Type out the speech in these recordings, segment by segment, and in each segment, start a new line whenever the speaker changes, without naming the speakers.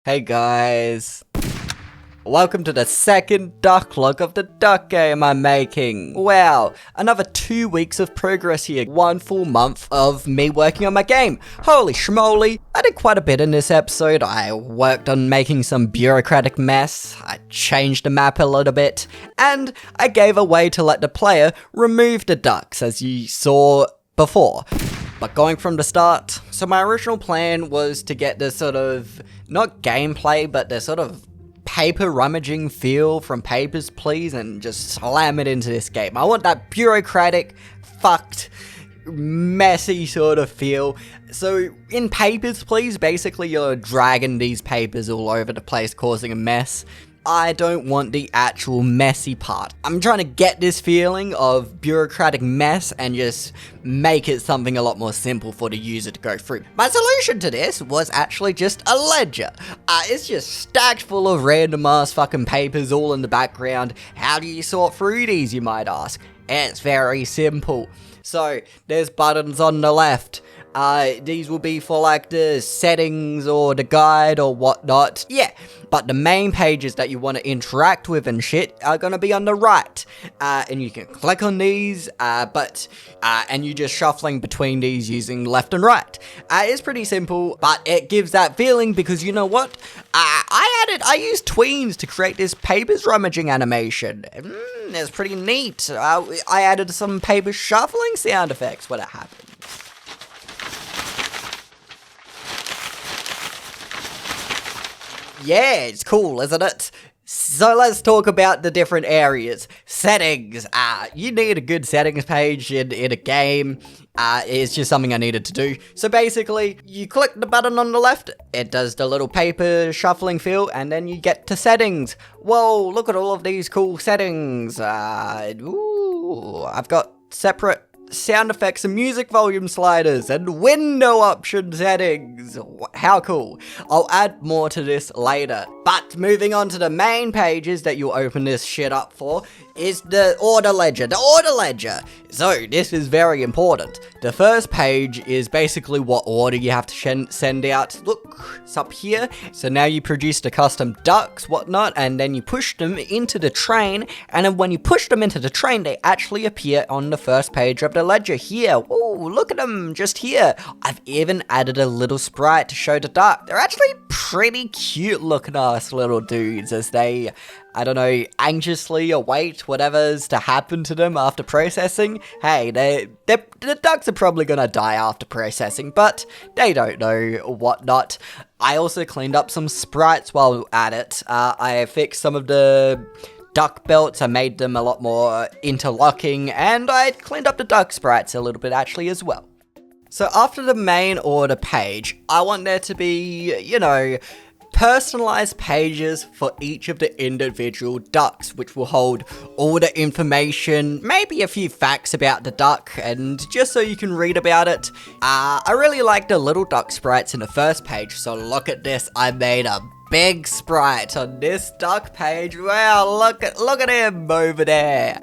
Hey guys, welcome to the second DevLog of the duck game I'm making. Wow, another 2 weeks of progress here, 1 full month of me working on my game. Holy schmoly, I did quite a bit in this episode. I worked on making some Bureaucratic Mess, I changed the map a little bit, and I gave a way to let the player remove the ducks as you saw before. But going from the start, so my original plan was to get this sort of, not gameplay, but the sort of paper rummaging feel from Papers, Please, and just slam it into this game. I want that bureaucratic, fucked, messy sort of feel. So in Papers, Please, basically you're dragging these papers all over the place, causing a mess. I don't want the actual messy part. I'm trying to get this feeling of bureaucratic mess and just make it something a lot more simple for the user to go through. My solution to this was actually just a ledger. It's just stacked full of random ass fucking papers all in the background. How do you sort through these, you might ask? It's very simple. So there's buttons on the left. These will be for like the settings or the guide or whatnot. Yeah, but the main pages that you want to interact with and shit are gonna be on the right. And you can click on these, and you're just shuffling between these using left and right. It's pretty simple, but it gives that feeling because you know what? I used tweens to create this papers rummaging animation. It's pretty neat. I added some paper shuffling sound effects when it happened. Yeah, it's cool, isn't it? So let's talk about the different areas. Settings. You need a good settings page in a game. It's just something I needed to do. So basically, you click the button on the left, it does the little paper shuffling feel, and then you get to settings. Whoa, look at all of these cool settings. I've got separate sound effects and music volume sliders and window option settings. How cool. I'll add more to this later. But moving on to the main pages that you'll open this shit up for is the order ledger. The order ledger. So this is very important. The first page is basically what order you have to send out. Look, it's up here. So now you produce the custom ducks, whatnot, and then you push them into the train. And then when you push them into the train, they actually appear on the first page of the ledger here. Oh, look at them just here. I've even added a little sprite to show the duck. They're actually pretty cute looking ass little dudes as they, I don't know, anxiously await whatever's to happen to them after processing. Hey, the ducks are probably gonna die after processing, but they don't know whatnot. I also cleaned up some sprites while at it. I fixed some of the duck belts, I made them a lot more interlocking, and I cleaned up the duck sprites a little bit actually as well. So after the main order page, I want there to be, you know, personalized pages for each of the individual ducks, which will hold all the information, maybe a few facts about the duck, and just so you can read about it. I really like the little duck sprites in the first page, so look at this, I made a big sprite on this duck page. Wow, look at him over there.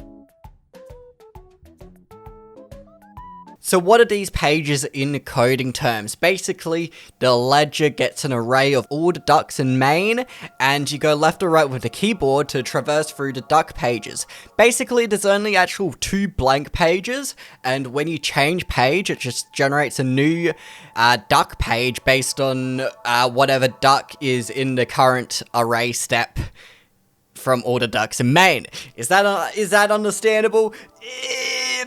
So what are these pages in coding terms? Basically, the ledger gets an array of all the ducks in main, and you go left or right with the keyboard to traverse through the duck pages. Basically, there's only actual 2 blank pages, and when you change page, it just generates a new duck page based on whatever duck is in the current array step from all the ducks in main. Is that understandable?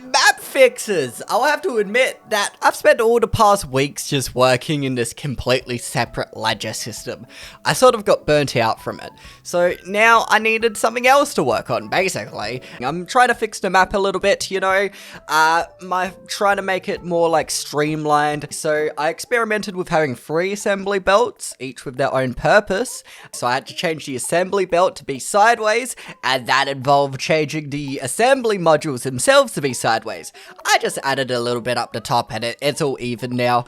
Map fixes! I'll have to admit that I've spent all the past weeks just working in this completely separate ledger system. I sort of got burnt out from it. So now I needed something else to work on, basically. I'm trying to fix the map a little bit, you know, trying to make it more like streamlined. So I experimented with having 3 assembly belts, each with their own purpose. So I had to change the assembly belt to be sideways, and that involved changing the assembly modules themselves to be sideways. I just added a little bit up the top and it's all even now.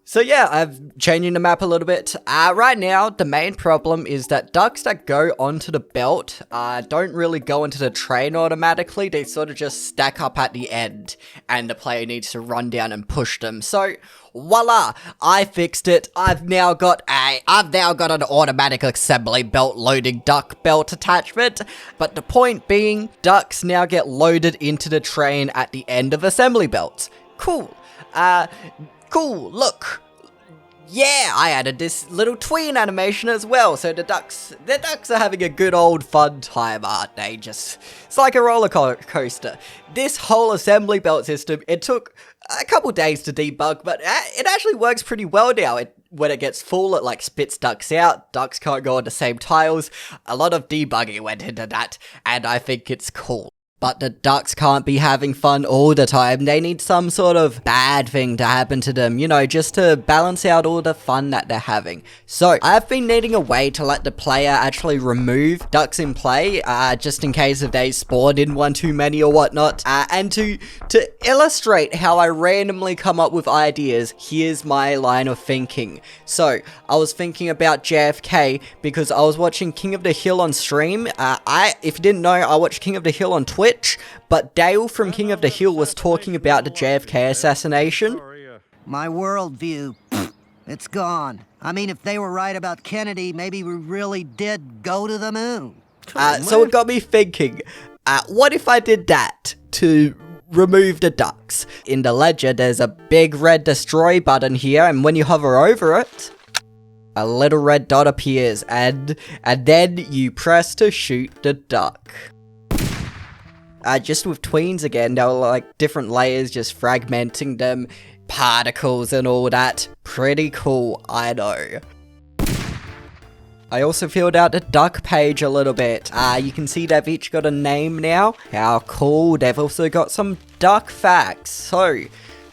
So yeah, I'm changing the map a little bit. Right now, the main problem is that ducks that go onto the belt don't really go into the train automatically. They sort of just stack up at the end, and the player needs to run down and push them. So voila, I fixed it. I've now got an automatic assembly belt loading duck belt attachment. But the point being, ducks now get loaded into the train at the end of assembly belts. Cool. Cool, look. Yeah, I added this little tween animation as well, so the ducks are having a good old fun time, aren't they? It's like a roller coaster. This whole assembly belt system, it took a couple days to debug, but it actually works pretty well now. When it gets full, it like spits ducks out. Ducks can't go on the same tiles. A lot of debugging went into that, and I think it's cool. But the ducks can't be having fun all the time. They need some sort of bad thing to happen to them, you know, just to balance out all the fun that they're having. So, I've been needing a way to let the player actually remove ducks in play, just in case if they spawned in one too many or whatnot. And to illustrate how I randomly come up with ideas, here's my line of thinking. So, I was thinking about JFK because I was watching King of the Hill on stream. If you didn't know, I watched King of the Hill on Twitch. But Dale from King of the Hill was talking about the JFK assassination.
My worldview, it's gone. I mean, if they were right about Kennedy, maybe we really did go to the moon.
So it got me thinking, what if I did that to remove the ducks? In the ledger, there's a big red destroy button here, and when you hover over it, a little red dot appears, and then you press to shoot the duck. Just with tweens again, they were like different layers, just fragmenting them, particles and all that. Pretty cool, I know. I also filled out the duck page a little bit. You can see they've each got a name now. How cool. They've also got some duck facts.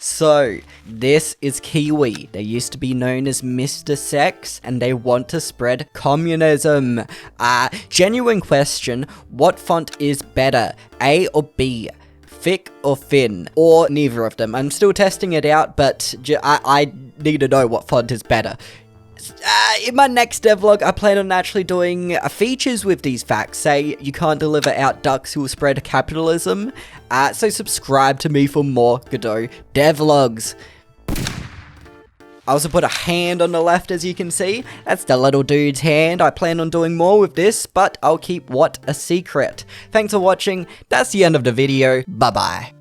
So, this is Kiwi. They used to be known as Mr. Sex, and they want to spread communism. Genuine question, what font is better, A or B? Thick or thin? Or neither of them? I'm still testing it out, but I need to know what font is better. In my next devlog, I plan on actually doing features with these facts. Say, you can't deliver out ducks who will spread capitalism. So subscribe to me for more Godot devlogs. I also put a hand on the left, as you can see. That's the little dude's hand. I plan on doing more with this, but I'll keep what a secret. Thanks for watching. That's the end of the video. Bye-bye.